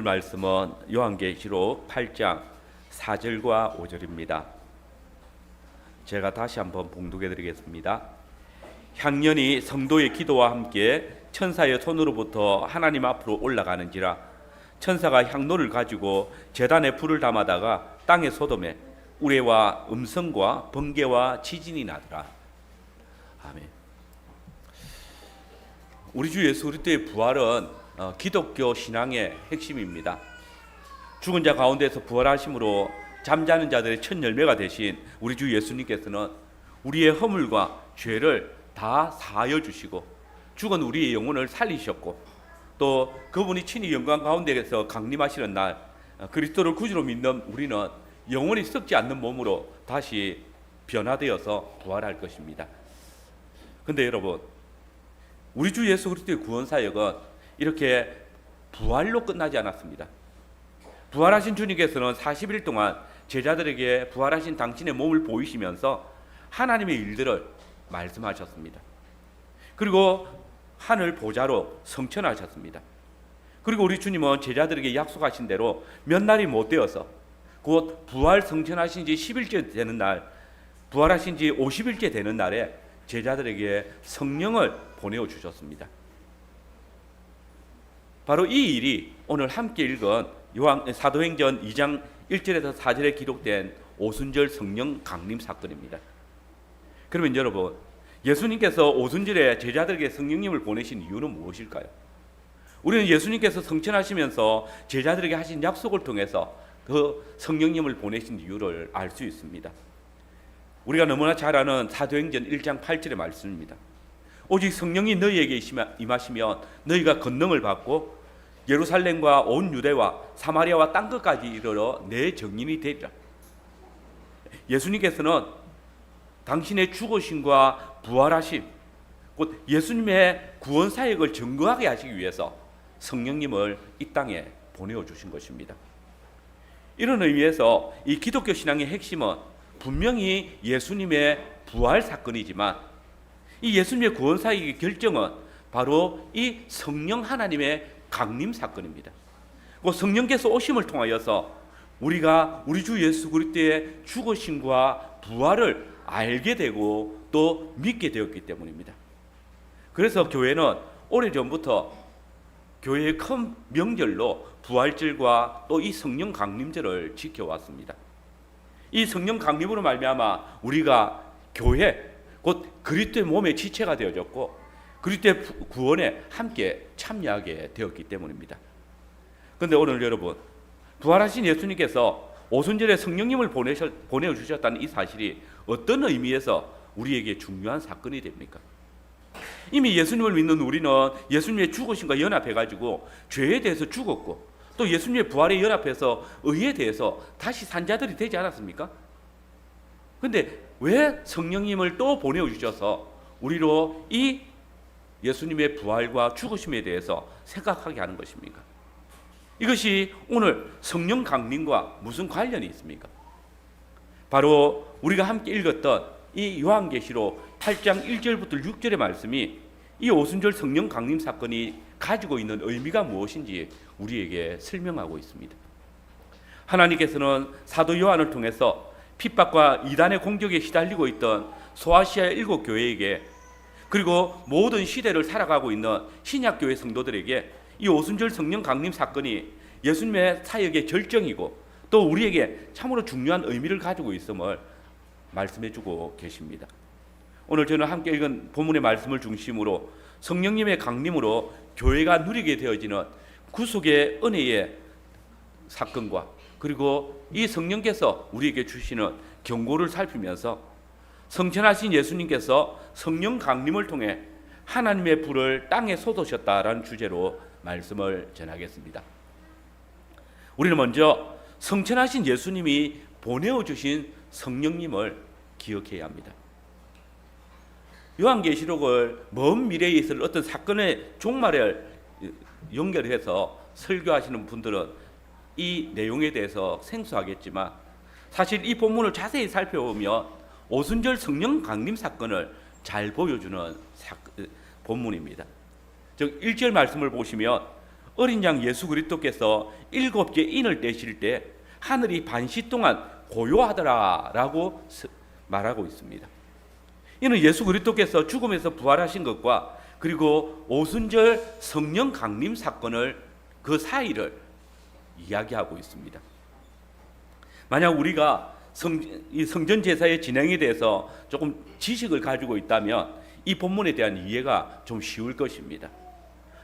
오늘 말씀은 요한계시록 8장 4절과 5절입니다. 제가 다시 한번 봉독해 드리겠습니다. 향년이 성도의 기도와 함께 천사의 손으로부터 하나님 앞으로 올라가는지라. 천사가 향로를 가지고 제단에 불을 담아다가 땅에 쏟음에 우레와 음성과 번개와 지진이 나더라. 아멘. 우리 주 예수 그리스도의 부활은 기독교 신앙의 핵심입니다. 죽은 자 가운데서 부활하심으로 잠자는 자들의 첫 열매가 되신 우리 주 예수님께서는 우리의 허물과 죄를 다 사하여 주시고 죽은 우리의 영혼을 살리셨고, 또 그분이 친히 영광 가운데에서 강림하시는 날 그리스도를 구주로 믿는 우리는 영원히 썩지 않는 몸으로 다시 변화되어서 부활할 것입니다. 근데 여러분, 우리 주 예수 그리스도의 구원 사역은 이렇게 부활로 끝나지 않았습니다. 부활하신 주님께서는 40일 동안 제자들에게 부활하신 당신의 몸을 보이시면서 하나님의 일들을 말씀하셨습니다. 그리고 하늘 보좌로 성천하셨습니다. 그리고 우리 주님은 제자들에게 약속하신 대로 몇 날이 못 되어서 곧 부활 성천하신 지 10일째 되는 날, 부활하신 지 50일째 되는 날에 제자들에게 성령을 보내어 주셨습니다. 바로 이 일이 오늘 함께 읽은 사도행전 2장 1절에서 4절에 기록된 오순절 성령 강림 사건입니다. 그러면 여러분, 예수님께서 오순절에 제자들에게 성령님을 보내신 이유는 무엇일까요? 우리는 예수님께서 성천하시면서 제자들에게 하신 약속을 통해서 그 성령님을 보내신 이유를 알 수 있습니다. 우리가 너무나 잘 아는 사도행전 1장 8절의 말씀입니다. 오직 성령이 너희에게 임하시면 너희가 권능을 받고 예루살렘과 온 유대와 사마리아와 땅끝까지 이르러 내 증인이 되리라. 예수님께서는 당신의 죽으심과 부활하심, 곧 예수님의 구원 사역을 증거하게 하시기 위해서 성령님을 이 땅에 보내어 주신 것입니다. 이런 의미에서 이 기독교 신앙의 핵심은 분명히 예수님의 부활 사건이지만, 이 예수님의 구원 사역의 결정은 바로 이 성령 하나님의 강림 사건입니다. 그 성령께서 오심을 통하여서 우리가 우리 주 예수 그리스도의 죽으심과 부활을 알게 되고 또 믿게 되었기 때문입니다. 그래서 교회는 오래전부터 교회의 큰 명절로 부활절과 또 이 성령 강림절을 지켜왔습니다. 이 성령 강림으로 말미암아 우리가 교회, 곧 그리스도의 몸의 지체가 되어졌고 그리스도의 구원에 함께 참여하게 되었기 때문입니다. 그런데 오늘 여러분, 부활하신 예수님께서 오순절에 성령님을 보내주셨다는 이 사실이 어떤 의미에서 우리에게 중요한 사건이 됩니까? 이미 예수님을 믿는 우리는 예수님의 죽으심과 연합해가지고 죄에 대해서 죽었고, 또 예수님의 부활에 연합해서 의에 대해서 다시 산 자들이 되지 않았습니까? 그런데 왜 성령님을 또 보내주셔서 우리로 이 예수님의 부활과 죽으심에 대해서 생각하게 하는 것입니까? 이것이 오늘 성령 강림과 무슨 관련이 있습니까? 바로 우리가 함께 읽었던 이 요한계시록 8장 1절부터 6절의 말씀이 이 오순절 성령 강림 사건이 가지고 있는 의미가 무엇인지 우리에게 설명하고 있습니다. 하나님께서는 사도 요한을 통해서 핍박과 이단의 공격에 시달리고 있던 소아시아의 7 교회에게, 그리고 모든 시대를 살아가고 있는 신약교회 성도들에게 이 오순절 성령 강림 사건이 예수님의 사역의 절정이고 또 우리에게 참으로 중요한 의미를 가지고 있음을 말씀해주고 계십니다. 오늘 저는 함께 읽은 본문의 말씀을 중심으로 성령님의 강림으로 교회가 누리게 되어지는 구속의 은혜의 사건과, 그리고 이 성령께서 우리에게 주시는 경고를 살피면서 성천하신 예수님께서 성령 강림을 통해 하나님의 불을 땅에 쏟으셨다라는 주제로 말씀을 전하겠습니다. 우리는 먼저 성천하신 예수님이 보내어 주신 성령님을 기억해야 합니다. 요한계시록을 먼 미래에 있을 어떤 사건의 종말을 연결해서 설교하시는 분들은 이 내용에 대해서 생소하겠지만, 사실 이 본문을 자세히 살펴보면 오순절 성령 강림 사건을 잘 보여주는 본문입니다. 즉 1절 말씀을 보시면 어린 양 예수 그리스도께서 7개 인을 떼실 때 하늘이 반시 동안 고요하더라라고 말하고 있습니다. 이는 예수 그리스도께서 죽음에서 부활하신 것과 그리고 오순절 성령 강림 사건을 그 사이를 이야기하고 있습니다. 만약 우리가 성전 제사의 진행에 대해서 조금 지식을 가지고 있다면 이 본문에 대한 이해가 좀 쉬울 것입니다.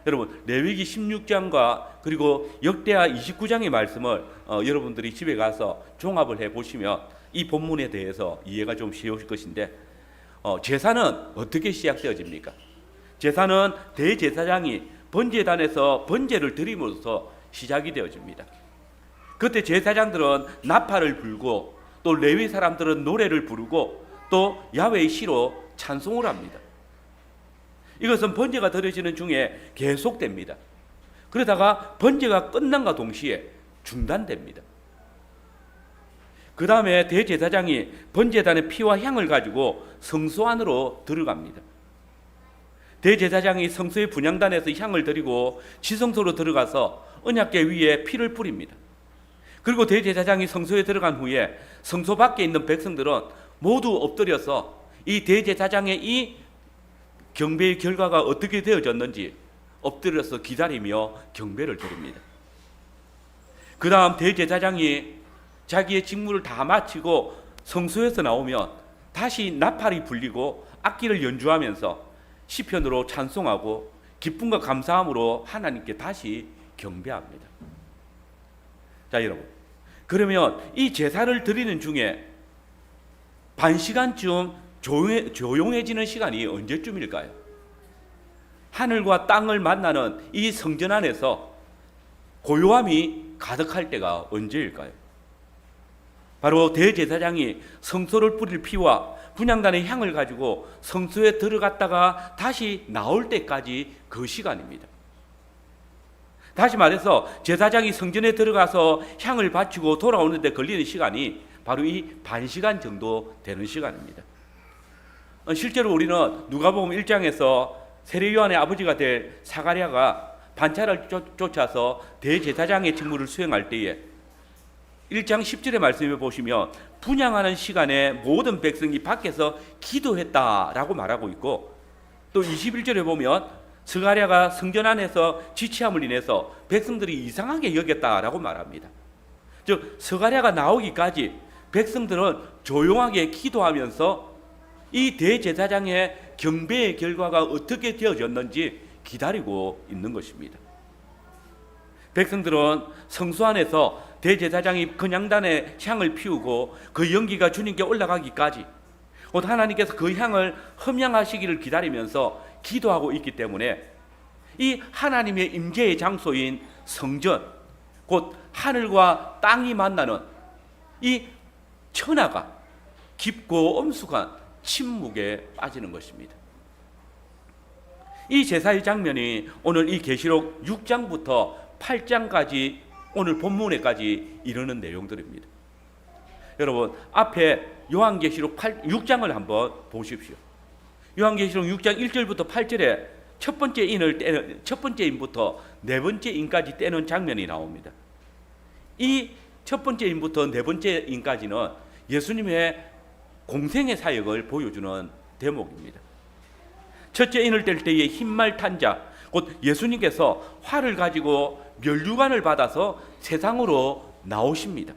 여러분, 레위기 16장과 그리고 역대하 29장의 말씀을 여러분들이 집에 가서 종합을 해보시면 이 본문에 대해서 이해가 좀 쉬우실 것인데, 제사는 어떻게 시작되어집니까? 제사는 대제사장이 번제단에서 번제를 드림으로써 시작이 되어집니다. 그때 제사장들은 나팔을 불고 또 레위 사람들은 노래를 부르고 또 야훼의 시로 찬송을 합니다. 이것은 번제가 드려지는 중에 계속됩니다. 그러다가 번제가 끝난과 동시에 중단됩니다. 그 다음에 대제사장이 번제단의 피와 향을 가지고 성소 안으로 들어갑니다. 대제사장이 성소의 분향단에서 향을 드리고 지성소로 들어가서 언약궤 위에 피를 뿌립니다. 그리고 대제사장이 성소에 들어간 후에 성소 밖에 있는 백성들은 모두 엎드려서 이 대제사장의 이 경배의 결과가 어떻게 되어졌는지 엎드려서 기다리며 경배를 드립니다. 그 다음 대제사장이 자기의 직무를 다 마치고 성소에서 나오면 다시 나팔이 불리고 악기를 연주하면서 시편으로 찬송하고 기쁨과 감사함으로 하나님께 다시 경배합니다. 자, 여러분, 그러면 이 제사를 드리는 중에 반 시간쯤 조용해지는 시간이 언제쯤일까요? 하늘과 땅을 만나는 이 성전 안에서 고요함이 가득할 때가 언제일까요? 바로 대제사장이 성소를 뿌릴 피와 분향단의 향을 가지고 성소에 들어갔다가 다시 나올 때까지 그 시간입니다. 다시 말해서 제사장이 성전에 들어가서 향을 바치고 돌아오는 데 걸리는 시간이 바로 이 반 시간 정도 되는 시간입니다. 실제로 우리는 누가복음 1장에서 세례 요한의 아버지가 될 사가랴가 반차를 쫓아서 대제사장의 직무를 수행할 때에 1장 10절의 말씀에 보시면 분향하는 시간에 모든 백성이 밖에서 기도했다라고 말하고 있고, 또 21절에 보면 스가랴가 성전 안에서 지체함을 인해서 백성들이 이상하게 여겼다라고 말합니다. 즉 스가랴가 나오기까지 백성들은 조용하게 기도하면서 이 대제사장의 경배의 결과가 어떻게 되어졌는지 기다리고 있는 것입니다. 백성들은 성소 안에서 대제사장이 건향단에 향을 피우고 그 연기가 주님께 올라가기까지 곧 하나님께서 그 향을 흠양하시기를 기다리면서 기도하고 있기 때문에 이 하나님의 임재의 장소인 성전, 곧 하늘과 땅이 만나는 이 천하가 깊고 엄숙한 침묵에 빠지는 것입니다. 이 제사의 장면이 오늘 이 계시록 6장부터 8장까지 오늘 본문에까지 이르는 내용들입니다. 여러분, 앞에 요한계시록 6장을 한번 보십시오. 요한계시록 6장 1절부터 8절에 첫 번째 인부터 네 번째 인까지 떼는 장면이 나옵니다. 이 첫 번째 인부터 네 번째 인까지는 예수님의 공생의 사역을 보여주는 대목입니다. 첫째 인을 뗄 때에 흰말 탄 자, 곧 예수님께서 활을 가지고 면류관을 받아서 세상으로 나오십니다.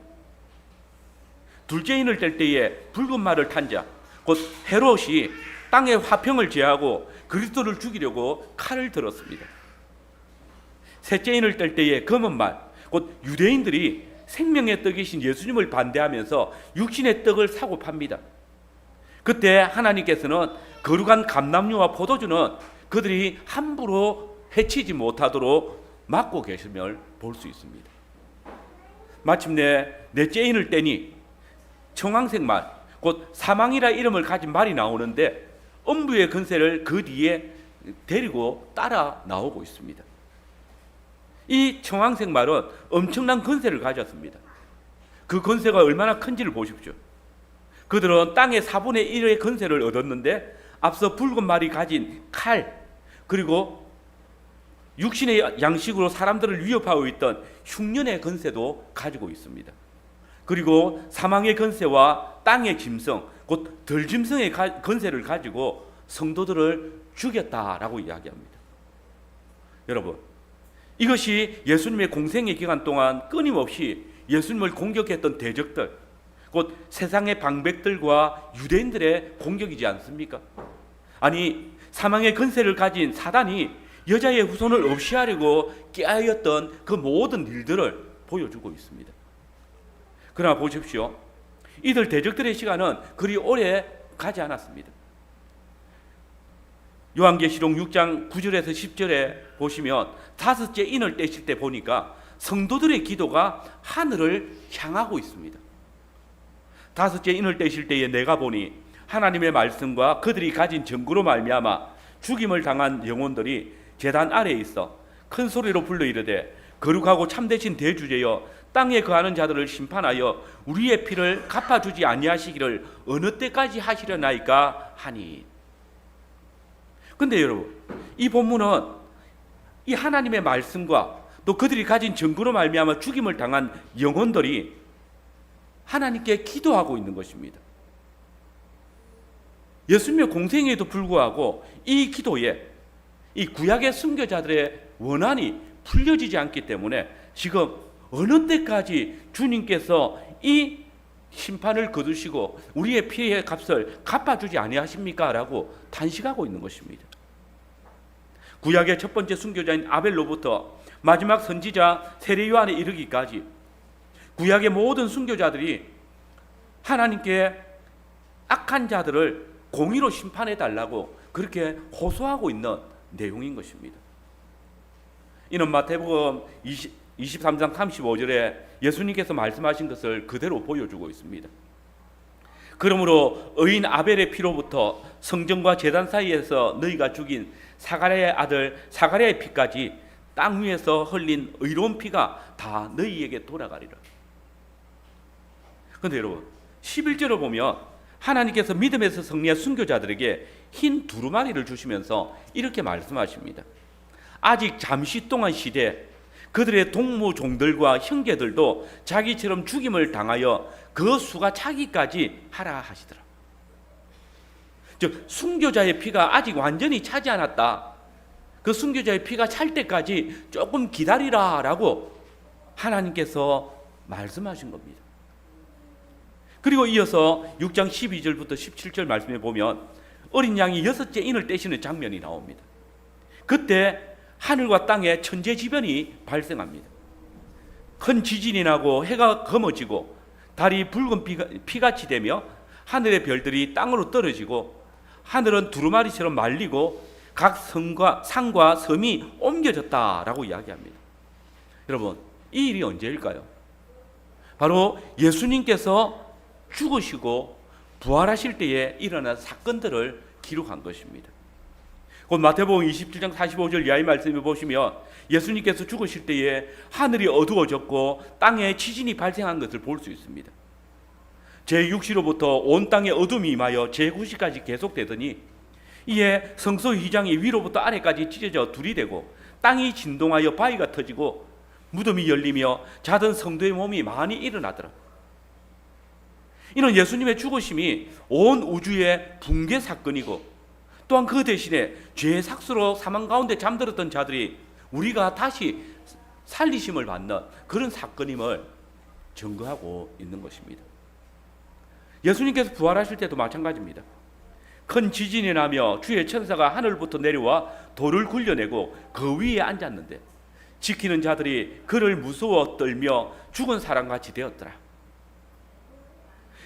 둘째 인을 뗄 때에 붉은 말을 탄 자, 곧 헤롯이 땅에 화평을 제하고 그리스도를 죽이려고 칼을 들었습니다. 셋째 인을 뗄 때에 검은 말, 곧 유대인들이 생명의 떡이신 예수님을 반대하면서 육신의 떡을 사고 팝니다. 그때 하나님께서는 거룩한 감람류와 포도주는 그들이 함부로 해치지 못하도록 막고 계심을 볼 수 있습니다. 마침내 넷째 인을 떼니 청황색 말, 곧 사망이라 이름을 가진 말이 나오는데 엄부의 권세를 그 뒤에 데리고 따라 나오고 있습니다. 이 청황색 말은 엄청난 권세를 가졌습니다. 그 권세가 얼마나 큰지를 보십시오. 그들은 땅의 4분의 1의 권세를 얻었는데 앞서 붉은 말이 가진 칼, 그리고 육신의 양식으로 사람들을 위협하고 있던 흉년의 건세도 가지고 있습니다. 그리고 사망의 건세와 땅의 짐승, 곧 덜짐승의 건세를 가지고 성도들을 죽였다라고 이야기합니다. 여러분, 이것이 예수님의 공생의 기간 동안 끊임없이 예수님을 공격했던 대적들, 곧 세상의 방백들과 유대인들의 공격이지 않습니까? 아니, 사망의 건세를 가진 사단이 여자의 후손을 없이 하려고 깨하였던 그 모든 일들을 보여주고 있습니다. 그러나 보십시오. 이들 대적들의 시간은 그리 오래 가지 않았습니다. 요한계시록 6장 9절에서 10절에 보시면 다섯째 인을 떼실 때 보니까 성도들의 기도가 하늘을 향하고 있습니다. 다섯째 인을 떼실 때에 내가 보니 하나님의 말씀과 그들이 가진 증거로 말미암아 죽임을 당한 영혼들이 제단 아래에 있어 큰 소리로 불러 이르되 거룩하고 참되신 대주제여 땅에 거하는 자들을 심판하여 우리의 피를 갚아주지 아니하시기를 어느 때까지 하시려나이까 하니. 근데 여러분, 이 본문은 이 하나님의 말씀과 또 그들이 가진 증거로 말미암아 죽임을 당한 영혼들이 하나님께 기도하고 있는 것입니다. 예수님의 공생에도 불구하고 이 기도에 이 구약의 순교자들의 원한이 풀려지지 않기 때문에 지금 어느 때까지 주님께서 이 심판을 거두시고 우리의 피해의 값을 갚아주지 아니하십니까? 라고 탄식하고 있는 것입니다. 구약의 첫 번째 순교자인 아벨로부터 마지막 선지자 세례 요한에 이르기까지 구약의 모든 순교자들이 하나님께 악한 자들을 공의로 심판해 달라고 그렇게 호소하고 있는 내용인 것입니다. 이는 마태복음 23장 35절에 예수님께서 말씀하신 것을 그대로 보여주고 있습니다. 그러므로 의인 아벨의 피로부터 성전과 제단 사이에서 너희가 죽인 사가랴의 아들 사가랴의 피까지 땅 위에서 흘린 의로운 피가 다 너희에게 돌아가리라. 그런데 여러분, 11절을 보면 하나님께서 믿음에서 승리한 순교자들에게 흰 두루마리를 주시면서 이렇게 말씀하십니다. 아직 잠시 동안 시대 그들의 동무 종들과 형제들도 자기처럼 죽임을 당하여 그 수가 차기까지 하라 하시더라. 즉 순교자의 피가 아직 완전히 차지 않았다. 그 순교자의 피가 찰 때까지 조금 기다리라라고 하나님께서 말씀하신 겁니다. 그리고 이어서 6장 12절부터 17절 말씀에 보면 어린 양이 여섯째 인을 떼시는 장면이 나옵니다. 그때 하늘과 땅에 천재지변이 발생합니다. 큰 지진이 나고 해가 검어지고 달이 붉은 피같이 되며 하늘의 별들이 땅으로 떨어지고 하늘은 두루마리처럼 말리고 각 산과 섬이 옮겨졌다라고 이야기합니다. 여러분, 이 일이 언제일까요? 바로 예수님께서 죽으시고 부활하실 때에 일어난 사건들을 기록한 것입니다. 곧 마태복음 27장 45절 이하의 말씀을 보시면 예수님께서 죽으실 때에 하늘이 어두워졌고 땅에 지진이 발생한 것을 볼 수 있습니다. 제6시로부터 온 땅에 어둠이 임하여 제9시까지 계속되더니 이에 성소 휘장이 위로부터 아래까지 찢어져 둘이 되고 땅이 진동하여 바위가 터지고 무덤이 열리며 자던 성도의 몸이 많이 일어나더라. 이는 예수님의 죽으심이 온 우주의 붕괴 사건이고 또한 그 대신에 죄의 삭수로 사망 가운데 잠들었던 자들이 우리가 다시 살리심을 받는 그런 사건임을 증거하고 있는 것입니다. 예수님께서 부활하실 때도 마찬가지입니다. 큰 지진이 나며 주의 천사가 하늘부터 내려와 돌을 굴려내고 그 위에 앉았는데 지키는 자들이 그를 무서워 떨며 죽은 사람같이 되었더라.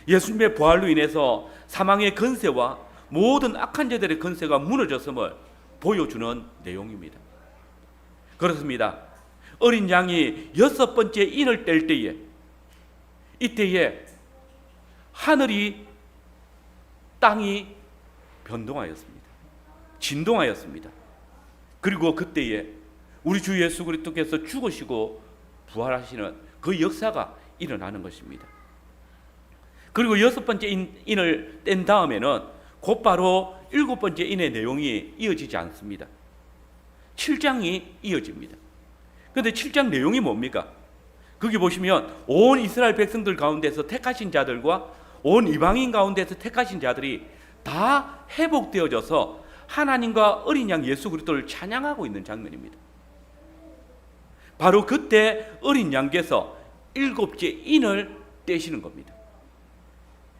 예수님의 부활로 인해서 사망의 건세와 모든 악한 자들의 건세가 무너졌음을 보여주는 내용입니다. 그렇습니다. 어린 양이 여섯 번째 인을 뗄 때에 이때에 하늘이 땅이 변동하였습니다. 진동하였습니다. 그리고 그때에 우리 주 예수 그리스도께서 죽으시고 부활하시는 그 역사가 일어나는 것입니다. 그리고 여섯 번째 인을 뗀 다음에는 곧바로 일곱 번째 인의 내용이 이어지지 않습니다. 7장이 이어집니다. 그런데 7장 내용이 뭡니까? 거기 보시면 온 이스라엘 백성들 가운데서 택하신 자들과 온 이방인 가운데서 택하신 자들이 다 회복되어져서 하나님과 어린 양 예수 그리스도를 찬양하고 있는 장면입니다. 바로 그때 어린 양께서 7째 인을 떼시는 겁니다.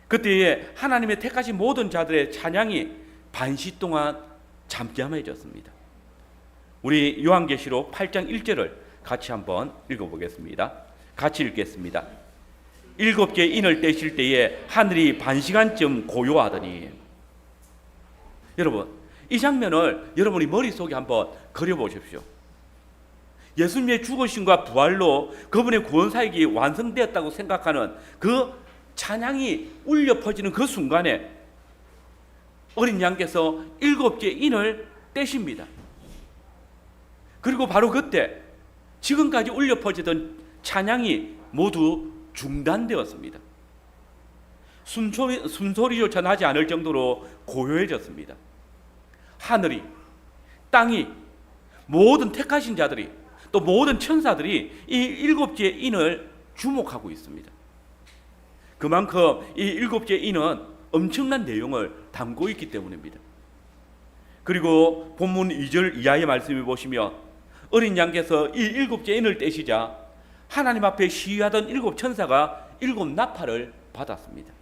그때에 하나님의 택하신 모든 자들의 찬양이 반시 동안 잠잠해졌습니다. 우리 요한계시록 8장 1절을 같이 한번 읽어보겠습니다. 같이 읽겠습니다. 7개 인을 떼실 때에 하늘이 반시간쯤 고요하더니. 여러분, 이 장면을 여러분이 머릿속에 한번 그려보십시오. 예수님의 죽으심과 부활로 그분의 구원사역이 완성되었다고 생각하는 그 찬양이 울려 퍼지는 그 순간에 어린 양께서 7개 인을 떼십니다. 그리고 바로 그때 지금까지 울려 퍼지던 찬양이 모두 중단되었습니다. 숨소리조차 나지 않을 정도로 고요해졌습니다. 하늘이, 땅이, 모든 택하신 자들이, 또 모든 천사들이 이 7개 인을 주목하고 있습니다. 그만큼 이 7개 인은 엄청난 내용을 담고 있기 때문입니다. 그리고 본문 2절 이하의 말씀을 보시면 어린 양께서 이 7개 인을 떼시자 하나님 앞에 시위하던 7 천사가 7 나팔을 받았습니다.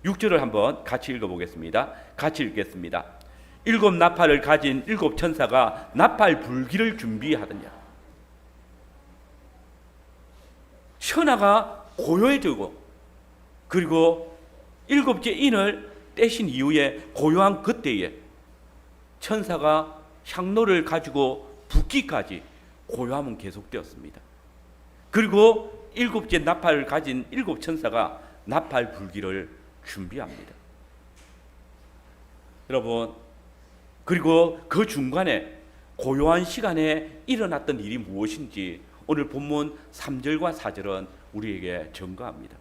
6절을 한번 같이 읽어보겠습니다. 같이 읽겠습니다. 7 나팔을 가진 7 천사가 나팔 불기를 준비하더냐. 천하가 고요해지고 그리고 7개 인을 떼신 이후에 고요한 그때에 천사가 향로를 가지고 붓기까지 고요함은 계속되었습니다. 그리고 7개 나팔을 가진 7 천사가 나팔 불기를 준비합니다. 여러분, 그리고 그 중간에 고요한 시간에 일어났던 일이 무엇인지 오늘 본문 3절과 4절은 우리에게 증거합니다.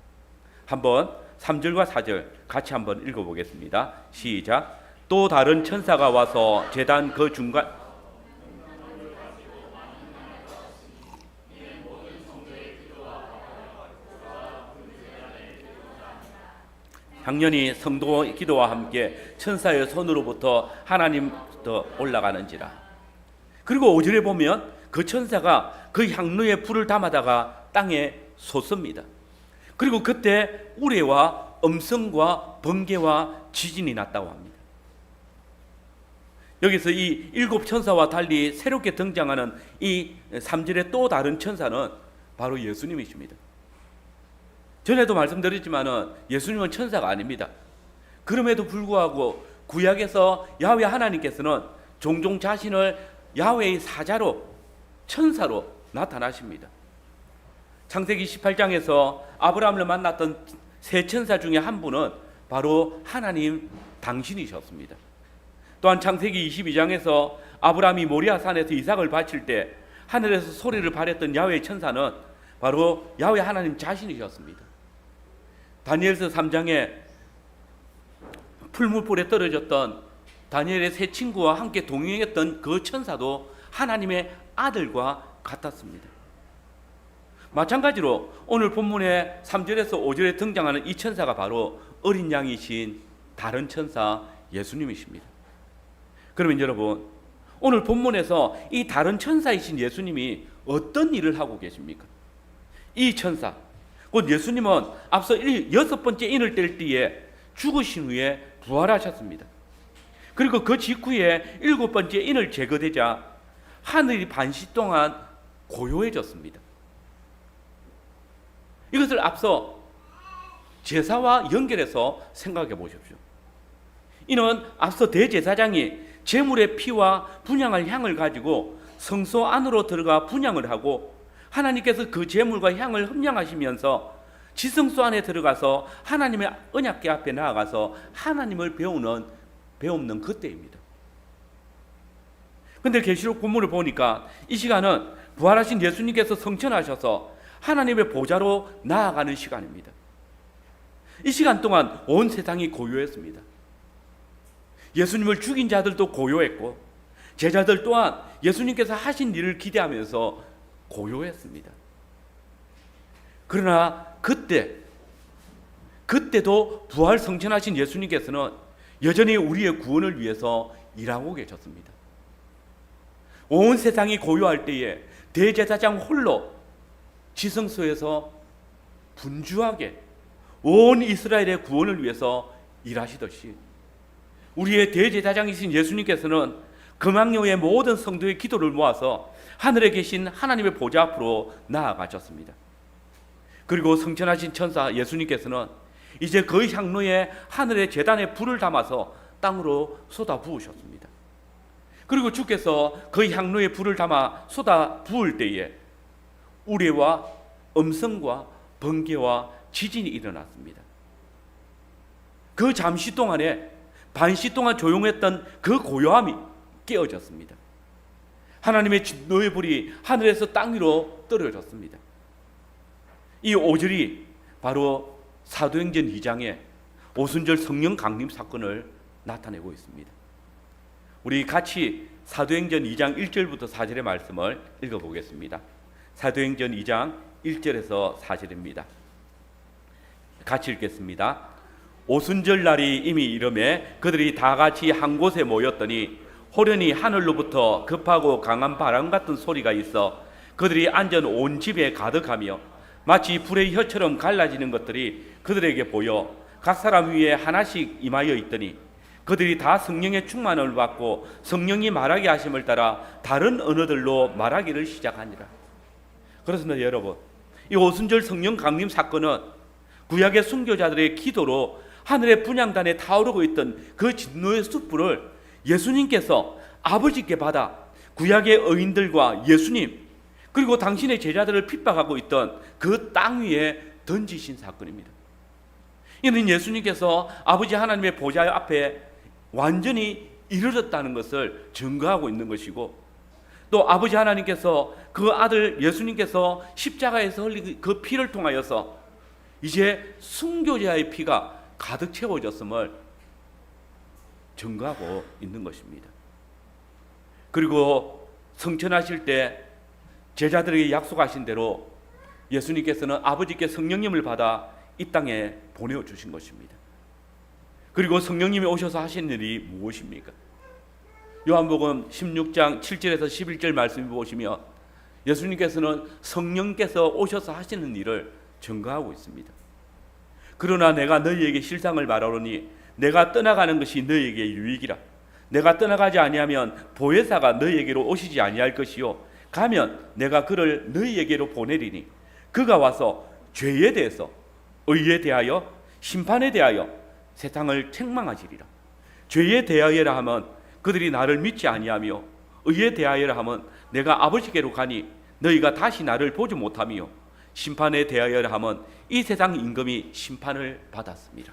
한번 3절과 4절 같이 한번 읽어보겠습니다. 시작. 또 다른 천사가 와서 제단 그 중간 당연히 성도 기도와 함께 천사의 손으로부터 하나님부터 올라가는지라. 그리고 5절에 보면 그 천사가 그 향로에 불을 담아다가 땅에 솟습니다. 그리고 그때 우레와 음성과 번개와 지진이 났다고 합니다. 여기서 이 7 천사와 달리 새롭게 등장하는 이 3절의 또 다른 천사는 바로 예수님이십니다. 전에도 말씀드렸지만 예수님은 천사가 아닙니다. 그럼에도 불구하고 구약에서 야훼 하나님께서는 종종 자신을 야훼의 사자로 천사로 나타나십니다. 창세기 18장에서 아브라함을 만났던 세 천사 중에 한 분은 바로 하나님 당신이셨습니다. 또한 창세기 22장에서 아브라함이 모리아산에서 이삭을 바칠 때 하늘에서 소리를 발했던 야훼 천사는 바로 야훼 하나님 자신이셨습니다. 다니엘서 3장에 풀무불에 떨어졌던 다니엘의 세 친구와 함께 동행했던 그 천사도 하나님의 아들과 같았습니다. 마찬가지로 오늘 본문의 3절에서 5절에 등장하는 이 천사가 바로 어린 양이신 다른 천사 예수님이십니다. 그러면 여러분, 오늘 본문에서 이 다른 천사이신 예수님이 어떤 일을 하고 계십니까? 이 천사, 곧 예수님은 앞서 6번째 인을 뗄 때에 죽으신 후에 부활하셨습니다. 그리고 그 직후에 7번째 인을 제거되자 하늘이 반시 동안 고요해졌습니다. 이것을 앞서 제사와 연결해서 생각해 보십시오. 이는 앞서 대제사장이 제물의 피와 분향할 향을 가지고 성소 안으로 들어가 분향을 하고 하나님께서 그 제물과 향을 흠량하시면서 지성소 안에 들어가서 하나님의 언약궤 앞에 나아가서 하나님을 배우는 그때입니다. 그런데 계시록 본문을 보니까 이 시간은 부활하신 예수님께서 성천하셔서 하나님의 보좌로 나아가는 시간입니다. 이 시간 동안 온 세상이 고요했습니다. 예수님을 죽인 자들도 고요했고 제자들 또한 예수님께서 하신 일을 기대하면서 고요했습니다. 그러나 그때도 부활 성천하신 예수님께서는 여전히 우리의 구원을 위해서 일하고 계셨습니다. 온 세상이 고요할 때에 대제사장 홀로 지성소에서 분주하게 온 이스라엘의 구원을 위해서 일하시듯이 우리의 대제사장이신 예수님께서는 금왕교의 모든 성도의 기도를 모아서 하늘에 계신 하나님의 보좌 앞으로 나아가셨습니다. 그리고 성천하신 천사 예수님께서는 이제 그 향로에 하늘의 제단에 불을 담아서 땅으로 쏟아 부으셨습니다. 그리고 주께서 그 향로에 불을 담아 쏟아 부을 때에 우레와 음성과 번개와 지진이 일어났습니다. 그 잠시 동안에 반시 동안 조용했던 그 고요함이 깨어졌습니다. 하나님의 진노의 불이 하늘에서 땅 위로 떨어졌습니다. 이 5절이 바로 사도행전 2장의 오순절 성령 강림 사건을 나타내고 있습니다. 우리 같이 사도행전 2장 1절부터 4절의 말씀을 읽어보겠습니다. 사도행전 2장 1절에서 4절입니다. 같이 읽겠습니다. 오순절 날이 이미 이르매 그들이 다 같이 한 곳에 모였더니 호련히 하늘로부터 급하고 강한 바람 같은 소리가 있어 그들이 앉은 온 집에 가득하며 마치 불의 혀처럼 갈라지는 것들이 그들에게 보여 각 사람 위에 하나씩 임하여 있더니 그들이 다 성령의 충만을 받고 성령이 말하게 하심을 따라 다른 언어들로 말하기를 시작하니라. 그렇습니다. 여러분, 이 오순절 성령 강림 사건은 구약의 순교자들의 기도로 하늘의 분향단에 타오르고 있던 그 진노의 숯불을 예수님께서 아버지께 받아 구약의 의인들과 예수님 그리고 당신의 제자들을 핍박하고 있던 그 땅 위에 던지신 사건입니다. 이는 예수님께서 아버지 하나님의 보좌 앞에 완전히 이르렀다는 것을 증거하고 있는 것이고, 또 아버지 하나님께서 그 아들 예수님께서 십자가에서 흘린 그 피를 통하여서 이제 순교자의 피가 가득 채워졌음을 증거하고 있는 것입니다. 그리고 성천하실 때 제자들에게 약속하신 대로 예수님께서는 아버지께 성령님을 받아 이 땅에 보내주신 것입니다. 그리고 성령님이 오셔서 하신 일이 무엇입니까? 요한복음 16장 7절에서 11절 말씀을 보시면 예수님께서는 성령께서 오셔서 하시는 일을 증거하고 있습니다. 그러나 내가 너희에게 실상을 말하노니 내가 떠나가는 것이 너희에게 유익이라. 내가 떠나가지 아니하면 보혜사가 너희에게로 오시지 아니할 것이요 가면 내가 그를 너희에게로 보내리니 그가 와서 죄에 대해서 의에 대하여 심판에 대하여 세상을 책망하시리라. 죄에 대하여라 하면 그들이 나를 믿지 아니하며 의에 대하여라 하면 내가 아버지께로 가니 너희가 다시 나를 보지 못하며 심판에 대하여라 하면 이 세상 임금이 심판을 받았습니다.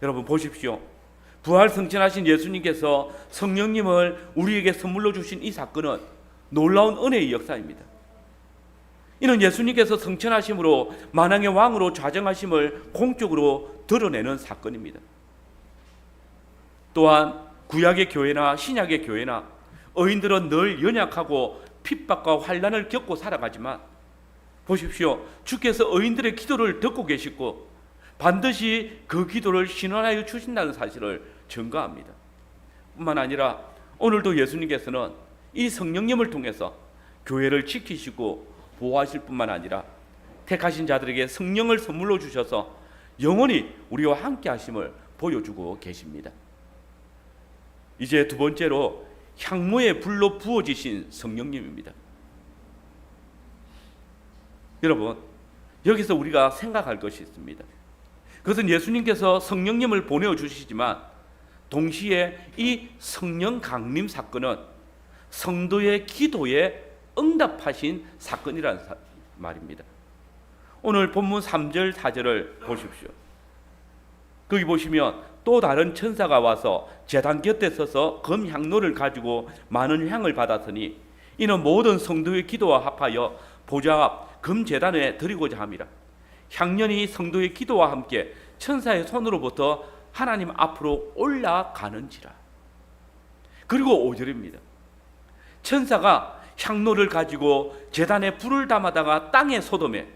여러분 보십시오. 부활 성천하신 예수님께서 성령님을 우리에게 선물로 주신 이 사건은 놀라운 은혜의 역사입니다. 이는 예수님께서 성천하심으로 만왕의 왕으로 좌정하심을 공적으로 드러내는 사건입니다. 또한 구약의 교회나 신약의 교회나 의인들은 늘 연약하고 핍박과 환난을 겪고 살아가지만 보십시오. 주께서 의인들의 기도를 듣고 계시고 반드시 그 기도를 신원하여 주신다는 사실을 증거합니다. 뿐만 아니라 오늘도 예수님께서는 이 성령님을 통해서 교회를 지키시고 보호하실 뿐만 아니라 택하신 자들에게 성령을 선물로 주셔서 영원히 우리와 함께 하심을 보여주고 계십니다. 이제 두 번째로 향로의 불로 부어지신 성령님입니다. 여러분, 여기서 우리가 생각할 것이 있습니다. 그것은 예수님께서 성령님을 보내주시지만 동시에 이 성령 강림 사건은 성도의 기도에 응답하신 사건이라는 말입니다. 오늘 본문 3절 4절을 보십시오. 거기 보시면 또 다른 천사가 와서 제단 곁에 서서 검 향로를 가지고 많은 향을 받았으니 이는 모든 성도의 기도와 합하여 보좌 앞 금 제단에 드리고자 함이라. 향년이 성도의 기도와 함께 천사의 손으로부터 하나님 앞으로 올라가는지라. 그리고 5절입니다. 천사가 향로를 가지고 제단에 불을 담아다가 땅에 쏟음에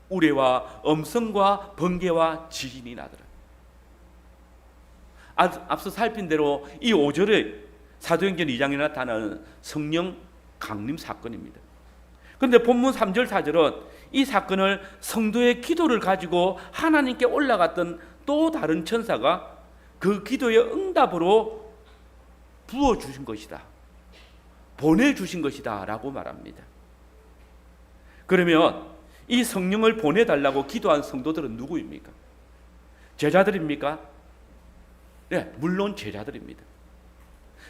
우레와 엄성과 번개와 지진이 나더라. 앞서 살핀 대로 이 5절에 사도행전 2장에 나타나는 성령 강림 사건입니다. 그런데 본문 3절 4절은 이 사건을 성도의 기도를 가지고 하나님께 올라갔던 또 다른 천사가 그 기도의 응답으로 부어주신 것이다, 보내주신 것이다 라고 말합니다. 그러면 이 성령을 보내달라고 기도한 성도들은 누구입니까? 제자들입니까? 네, 물론 제자들입니다.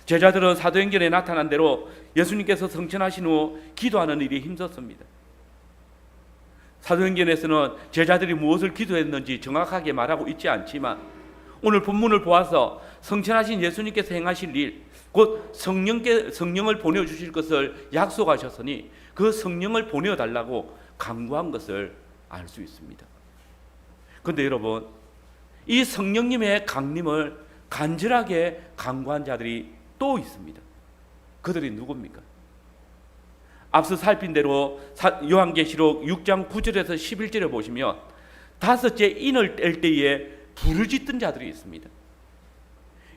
제자들은 사도행전에 나타난 대로 예수님께서 성천하신 후 기도하는 일이 힘썼습니다. 사도행전에서는 제자들이 무엇을 기도했는지 정확하게 말하고 있지 않지만 오늘 본문을 보아서 성천하신 예수님께서 행하실 일, 곧 성령을 보내주실 것을 약속하셨으니 그 성령을 보내달라고 간구한 것을 알 수 있습니다. 그런데 여러분, 이 성령님의 강림을 간절하게 간구한 자들이 또 있습니다. 그들이 누굽니까? 앞서 살핀 대로 요한계시록 6장 9절에서 11절에 보시면 다섯째 인을 뗄 때에 부르짖던 자들이 있습니다.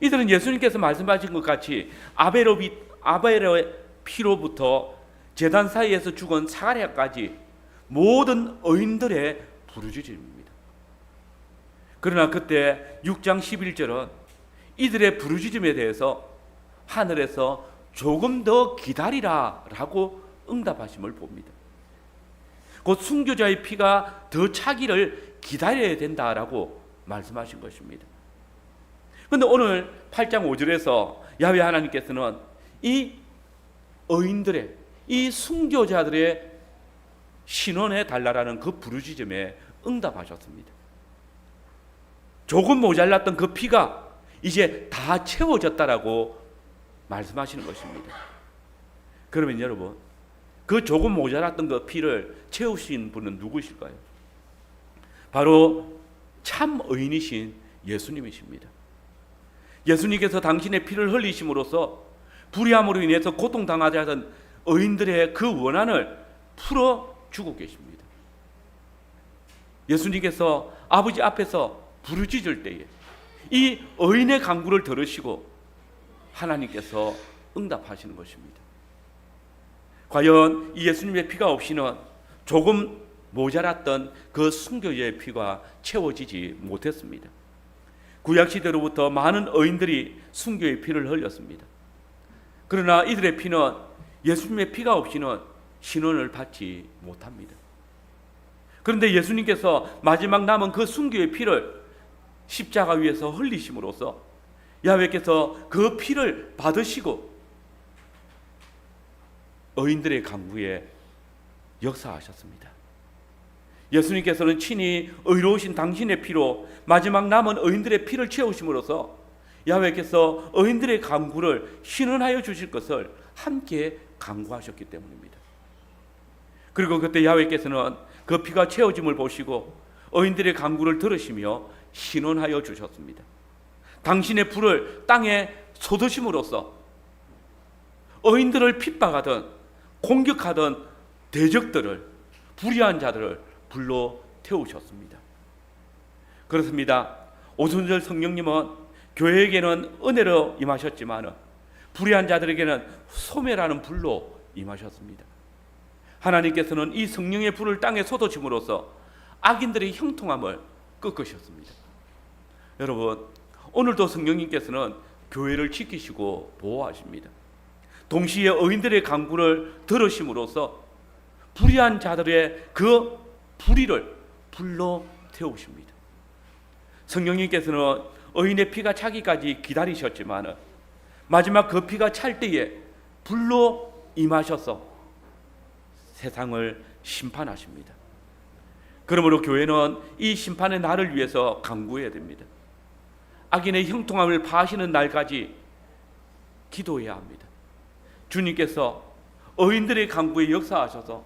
이들은 예수님께서 말씀하신 것 같이 아벨의 피로부터 제단 사이에서 죽은 사가랴까지 모든 의인들의 부르짖음입니다. 그러나 그때 6장 11절은 이들의 부르짖음에 대해서 하늘에서 조금 더 기다리라 라고 응답하심을 봅니다. 곧 순교자의 피가 더 차기를 기다려야 된다라고 말씀하신 것입니다. 그런데 오늘 8장 5절에서 야훼 하나님께서는 이 의인들의, 이 순교자들의 신원해 달라라는 그 부르짖음에 응답하셨습니다. 조금 모자랐던 그 피가 이제 다 채워졌다라고 말씀하시는 것입니다. 그러면 여러분, 그 조금 모자랐던 그 피를 채우신 분은 누구실까요? 바로 참 의인이신 예수님이십니다. 예수님께서 당신의 피를 흘리심으로써 불의함으로 인해서 고통당하지 않은 의인들의 그 원한을 풀어주고 계십니다. 예수님께서 아버지 앞에서 부르짖을 때에 이 의인의 간구를 들으시고 하나님께서 응답하시는 것입니다. 과연 이 예수님의 피가 없이는 조금 모자랐던 그 순교자의 피가 채워지지 못했습니다. 구약시대로부터 많은 의인들이 순교의 피를 흘렸습니다. 그러나 이들의 피는 예수님의 피가 없이는 신원을 받지 못합니다. 그런데 예수님께서 마지막 남은 그 순교의 피를 십자가 위에서 흘리심으로써 야훼께서 그 피를 받으시고 의인들의 간구에 역사하셨습니다. 예수님께서는 친히 의로우신 당신의 피로 마지막 남은 의인들의 피를 채우심으로써 야훼께서 의인들의 간구를 신원하여 주실 것을 함께 간구하셨기 때문입니다. 그리고 그때 야훼께서는 그 피가 채워짐을 보시고 의인들의 간구를 들으시며 신원하여 주셨습니다. 당신의 불을 땅에 쏟으심으로써 의인들을 핍박하던 공격하던 대적들을, 불의한 자들을 불러 태우셨습니다. 그렇습니다. 오순절 성령님은 교회에게는 은혜로 임하셨지만 불의한 자들에게는 소멸하는 불로 임하셨습니다. 하나님께서는 이 성령의 불을 땅에 쏟으심으로써 악인들의 형통함을 꺾으셨습니다. 여러분, 오늘도 성령님께서는 교회를 지키시고 보호하십니다. 동시에 의인들의 간구를 들으심으로써 불의한 자들의 그 불의를 불러 태우십니다. 성령님께서는 의인의 피가 차기까지 기다리셨지만 마지막 그 피가 찰 때에 불로 임하셔서 세상을 심판하십니다. 그러므로 교회는 이 심판의 날을 위해서 간구해야 됩니다. 악인의 형통함을 파하시는 날까지 기도해야 합니다. 주님께서 의인들의 간구에 역사하셔서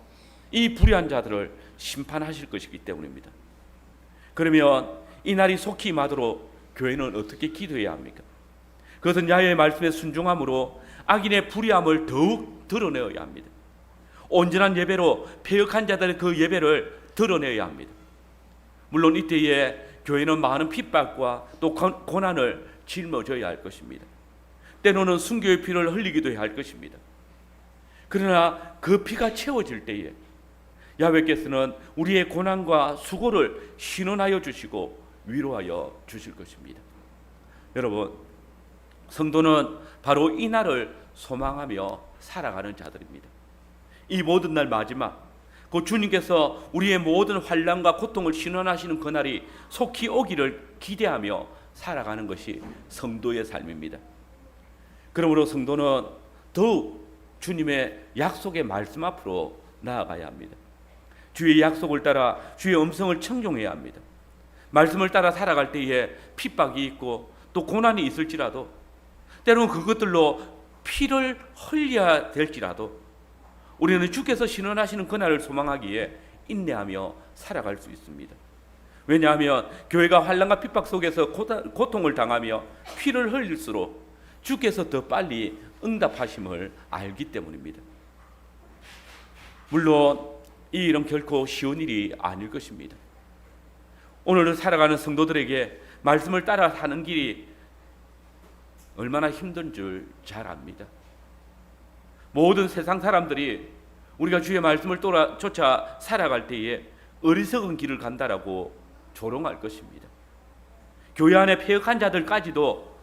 이 불의한 자들을 심판하실 것이기 때문입니다. 그러면 이 날이 속히 임하도록 교회는 어떻게 기도해야 합니까? 그것은 야훼의 말씀에 순종함으로 악인의 불의함을 더욱 드러내어야 합니다. 온전한 예배로 패역한 자들의 그 예배를 드러내어야 합니다. 물론 이때에 교회는 많은 핍박과 또 고난을 짊어져야 할 것입니다. 때로는 순교의 피를 흘리기도 해야 할 것입니다. 그러나 그 피가 채워질 때에 야훼께서는 우리의 고난과 수고를 신원하여 주시고 위로하여 주실 것입니다. 여러분, 성도는 바로 이 날을 소망하며 살아가는 자들입니다. 이 모든 날 마지막, 그 주님께서 우리의 모든 환난과 고통을 신원하시는 그날이 속히 오기를 기대하며 살아가는 것이 성도의 삶입니다. 그러므로 성도는 더욱 주님의 약속의 말씀 앞으로 나아가야 합니다. 주의 약속을 따라 주의 음성을 청종해야 합니다. 말씀을 따라 살아갈 때에 핍박이 있고 또 고난이 있을지라도, 때로는 그것들로 피를 흘려야 될지라도 우리는 주께서 신원하시는 그날을 소망하기에 인내하며 살아갈 수 있습니다. 왜냐하면 교회가 환난과 핍박 속에서 고통을 당하며 피를 흘릴수록 주께서 더 빨리 응답하심을 알기 때문입니다. 물론 이 일은 결코 쉬운 일이 아닐 것입니다. 오늘 살아가는 성도들에게 말씀을 따라 사는 길이 얼마나 힘든 줄 잘 압니다. 모든 세상 사람들이 우리가 주의 말씀을 쫓아 살아갈 때에 어리석은 길을 간다라고 조롱할 것입니다. 교회 안에 패역한 자들까지도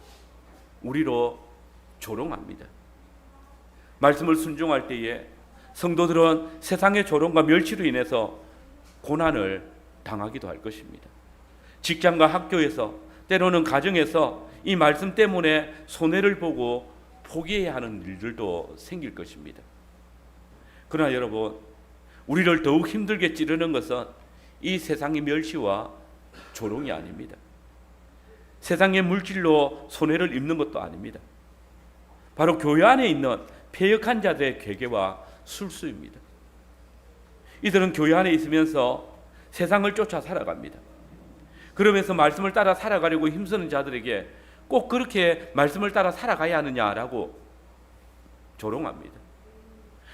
우리로 조롱합니다. 말씀을 순종할 때에 성도들은 세상의 조롱과 멸시로 인해서 고난을 당하기도 할 것입니다. 직장과 학교에서, 때로는 가정에서 이 말씀 때문에 손해를 보고 포기해야 하는 일들도 생길 것입니다. 그러나 여러분, 우리를 더욱 힘들게 찌르는 것은 이 세상의 멸시와 조롱이 아닙니다. 세상의 물질로 손해를 입는 것도 아닙니다. 바로 교회 안에 있는 패역한 자들의 괴계와 술수입니다. 이들은 교회 안에 있으면서 세상을 쫓아 살아갑니다. 그러면서 말씀을 따라 살아가려고 힘쓰는 자들에게 꼭 그렇게 말씀을 따라 살아가야 하느냐라고 조롱합니다.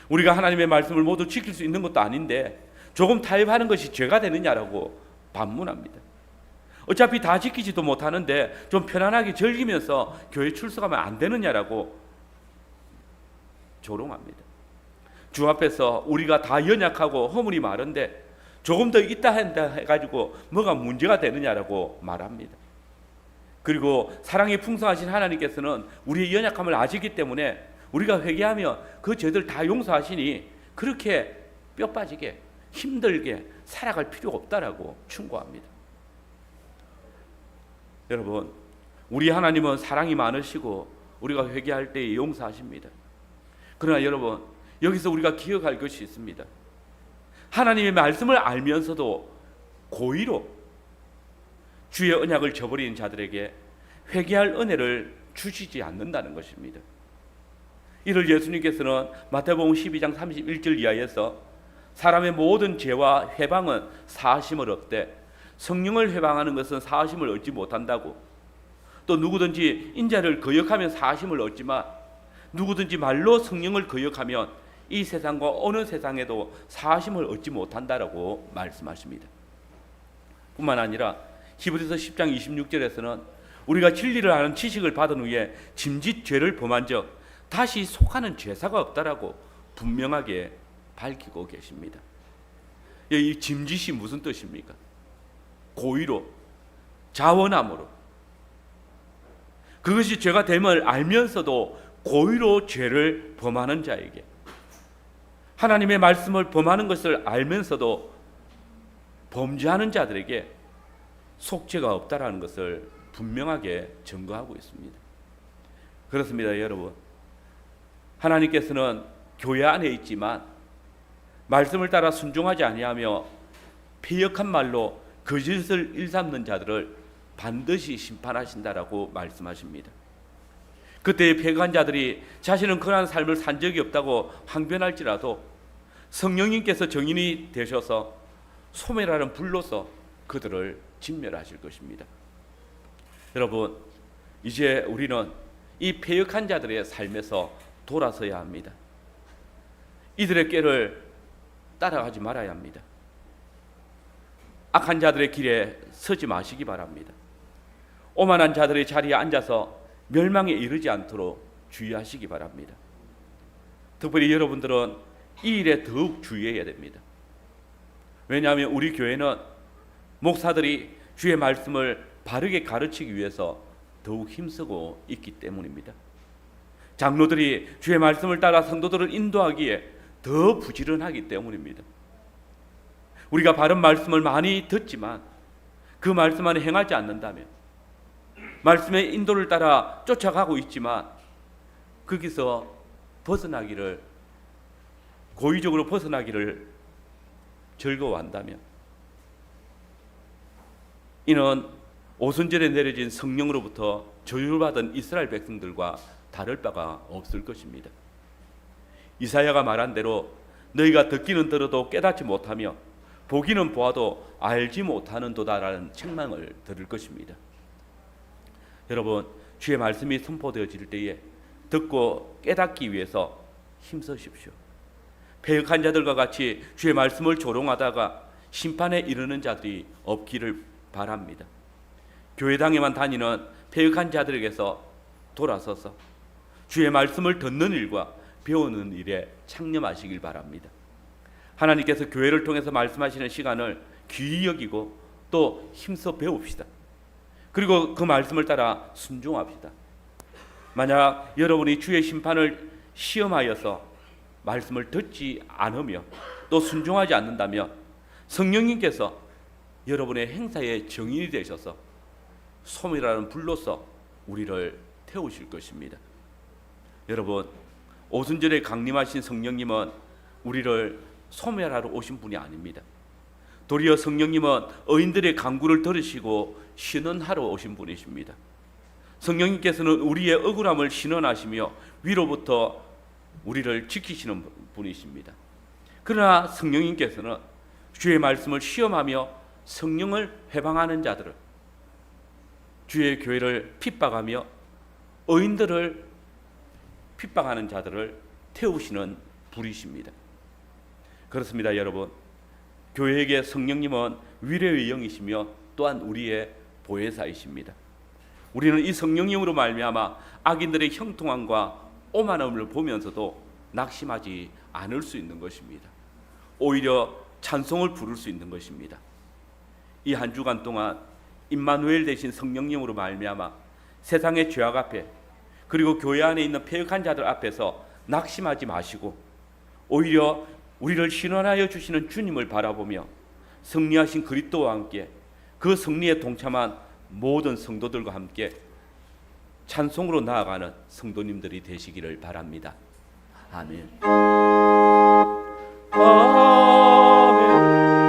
우리가 하나님의 말씀을 모두 지킬 수 있는 것도 아닌데 조금 타협하는 것이 죄가 되느냐라고 반문합니다. 어차피 다 지키지도 못하는데 좀 편안하게 즐기면서 교회 출석하면 안 되느냐라고 조롱합니다. 주 앞에서 우리가 다 연약하고 허물이 많은데 조금 더 있다 한다 해가지고 뭐가 문제가 되느냐라고 말합니다. 그리고 사랑이 풍성하신 하나님께서는 우리의 연약함을 아시기 때문에 우리가 회개하며 그 죄들 다 용서하시니 그렇게 뼈 빠지게 힘들게 살아갈 필요가 없다라고 충고합니다. 여러분, 우리 하나님은 사랑이 많으시고 우리가 회개할 때 용서하십니다. 그러나 여러분, 여기서 우리가 기억할 것이 있습니다. 하나님의 말씀을 알면서도 고의로 주의 언약을 저버리는 자들에게 회개할 은혜를 주시지 않는다는 것입니다. 이를 예수님께서는 마태복음 12장 31절 이하에서 사람의 모든 죄와 회방은 사하심을 얻되 성령을 회방하는 것은 사하심을 얻지 못한다고, 또 누구든지 인자를 거역하면 사하심을 얻지만 누구든지 말로 성령을 거역하면 이 세상과 어느 세상에도 사하심을 얻지 못한다라고 말씀하십니다. 뿐만 아니라 히브리서 10장 26절에서는 우리가 진리를 아는 지식을 받은 후에 짐짓 죄를 범한 적 다시 속하는 죄사가 없다라고 분명하게 밝히고 계십니다. 이 짐짓이 무슨 뜻입니까? 고의로, 자원함으로, 그것이 죄가 됨을 알면서도 고의로 죄를 범하는 자에게, 하나님의 말씀을 범하는 것을 알면서도 범죄하는 자들에게 속죄가 없다라는 것을 분명하게 증거하고 있습니다. 그렇습니다, 여러분. 하나님께서는 교회 안에 있지만 말씀을 따라 순종하지 아니하며 패역한 말로 거짓을 일삼는 자들을 반드시 심판하신다라고 말씀하십니다. 그때의 패역한 자들이 자신은 그러한 삶을 산 적이 없다고 항변할지라도 성령님께서 정인이 되셔서 소멸하는 불로서 그들을 진멸하실 것입니다. 여러분, 이제 우리는 이 패역한 자들의 삶에서 돌아서야 합니다. 이들의 꾀를 따라가지 말아야 합니다. 악한 자들의 길에 서지 마시기 바랍니다. 오만한 자들의 자리에 앉아서 멸망에 이르지 않도록 주의하시기 바랍니다. 특별히 여러분들은 이 일에 더욱 주의해야 됩니다. 왜냐하면 우리 교회는 목사들이 주의 말씀을 바르게 가르치기 위해서 더욱 힘쓰고 있기 때문입니다. 장로들이 주의 말씀을 따라 성도들을 인도하기에 더 부지런하기 때문입니다. 우리가 바른 말씀을 많이 듣지만 그 말씀 안에 행하지 않는다면, 말씀의 인도를 따라 쫓아가고 있지만 거기서 벗어나기를, 고의적으로 벗어나기를 즐거워한다면, 이는 오순절에 내려진 성령으로부터 조율받은 이스라엘 백성들과 다를 바가 없을 것입니다. 이사야가 말한 대로 너희가 듣기는 들어도 깨닫지 못하며 보기는 보아도 알지 못하는도다라는 책망을 들을 것입니다. 여러분, 주의 말씀이 선포되어질 때에 듣고 깨닫기 위해서 힘쓰십시오. 패역한 자들과 같이 주의 말씀을 조롱하다가 심판에 이르는 자들이 없기를 바랍니다. 교회당에만 다니는 패역한 자들에게서 돌아서서 주의 말씀을 듣는 일과 배우는 일에 창념하시길 바랍니다. 하나님께서 교회를 통해서 말씀하시는 시간을 귀히 여기고 또 힘써 배웁시다. 그리고 그 말씀을 따라 순종합시다. 만약 여러분이 주의 심판을 시험하여서 말씀을 듣지 않으며 또 순종하지 않는다면 성령님께서 여러분의 행사의 정인이 되셔서 소멸하는 불로서 우리를 태우실 것입니다. 여러분, 오순절에 강림하신 성령님은 우리를 소멸하러 오신 분이 아닙니다. 도리어 성령님은 의인들의 간구를 들으시고 신원하러 오신 분이십니다. 성령님께서는 우리의 억울함을 신원하시며 위로부터 우리를 지키시는 분이십니다. 그러나 성령님께서는 주의 말씀을 시험하며 성령을 회방하는 자들을, 주의 교회를 핍박하며 의인들을 핍박하는 자들을 태우시는 분이십니다. 그렇습니다, 여러분. 교회에게 성령님은 위로의 영이시며 또한 우리의 보혜사이십니다. 우리는 이 성령님으로 말미암아 악인들의 형통함과 오만함을 보면서도 낙심하지 않을 수 있는 것입니다. 오히려 찬송을 부를 수 있는 것입니다. 이 한 주간 동안 임마누엘 되신 성령님으로 말미암아 세상의 죄악 앞에, 그리고 교회 안에 있는 패역한 자들 앞에서 낙심하지 마시고 오히려 우리를 신원하여 주시는 주님을 바라보며 승리하신 그리스도와 함께 그 승리에 동참한 모든 성도들과 함께 찬송으로 나아가는 성도님들이 되시기를 바랍니다. 아멘.